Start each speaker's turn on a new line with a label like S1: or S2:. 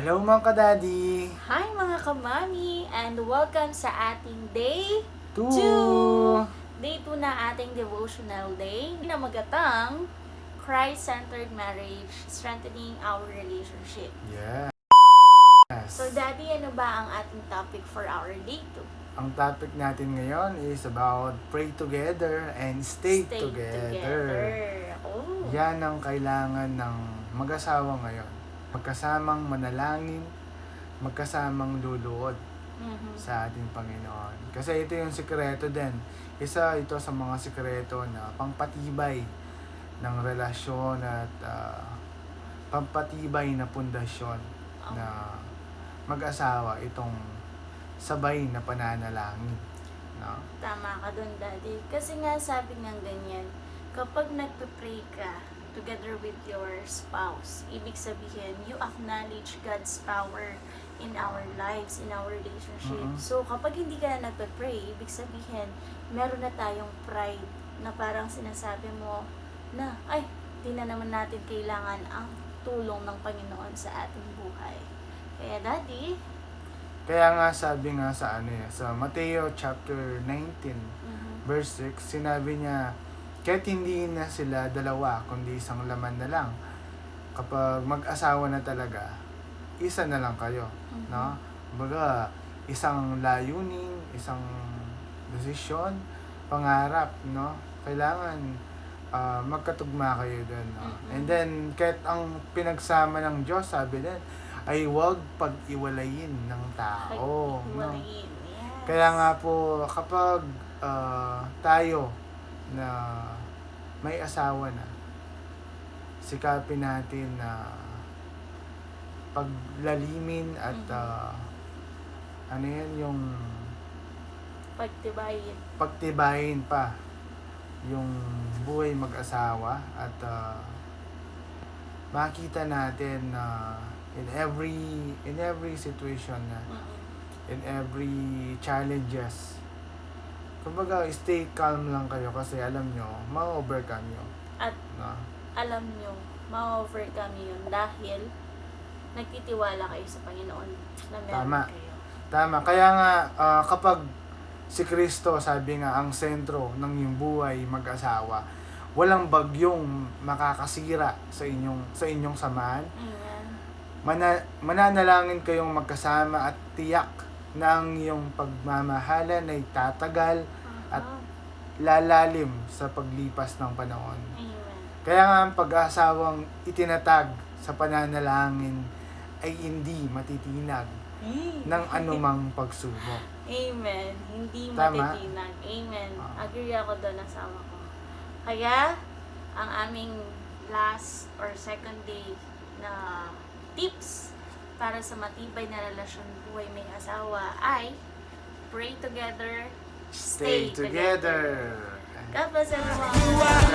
S1: Hello mga ka-daddy!
S2: Hi mga kamami and welcome sa ating day
S1: 2!
S2: 2. Day 2 na ating devotional day na magatang Christ-centered marriage, strengthening our relationship.
S1: Yes!
S2: So daddy, ano ba ang ating topic for our day 2?
S1: Ang topic natin ngayon is about pray together and stay together.
S2: Oh.
S1: Yan ang kailangan ng mag-asawa ngayon. Magkasamang manalangin, magkasamang luluhod sa ating Panginoon. Kasi ito yung sikreto din. Isa ito sa mga sikreto na pampatibay ng relasyon at pampatibay na pundasyon na mag-asawa itong sabay na pananalangin. No?
S2: Tama ka dun, daddy. Kasi nga sabi nga ganyan, kapag nagpe-pray ka together with your spouse, ibig sabihin, you acknowledge God's power in our lives, in our relationship. So, kapag hindi ka na nagpe-pray, ibig sabihin, meron na tayong pride na parang sinasabi mo na, ay, di na naman natin kailangan ang tulong ng Panginoon sa ating buhay. Kaya, daddy,
S1: Kaya nga sabi nga sa sa Mateo chapter 19 verse 6, sinabi niya, kahit hindi na sila dalawa, kundi isang laman na lang. Kapag mag-asawa na talaga, isa na lang kayo, no? Kumbaga, isang layunin, isang desisyon, pangarap, no? Kailangan magkatugma kayo doon, no? And then, kahit ang pinagsama ng Diyos, sabi din, ay huwag pag-iwalayin ng tao, no?
S2: yes.
S1: Kaya nga po, kapag tayo na may asawa na, sikapin natin na paglalimin at yung pagtibayin pa yung buhay mag-asawa at makita natin na in every situation na in every challenges, kumbaga stay calm lang kayo kasi alam nyo ma-overcome nyo
S2: At
S1: no?
S2: alam nyo, ma-overcome yun dahil nagtitiwala kayo sa Panginoon na meron kayo.
S1: Tama. Kaya nga kapag si Kristo, sabi nga, ang sentro ng iyong buhay mag-asawa, walang bagyong makakasira sa inyong samahan. Mananalangin kayong magkasama at tiyak na ang iyong pagmamahalan ay tatagal at lalalim sa paglipas ng panahon.
S2: Amen.
S1: Kaya nga ang pag-asawang itinatag sa pananalangin ay hindi matitinag ng anumang pagsubok.
S2: Amen. Hindi
S1: Tama?
S2: matitinag. Amen. Agree ako doon, asawa ko. Kaya, ang aming last or second day na tips para sa matibay na relasyon buhay may asawa ay pray together, stay together. God bless everyone.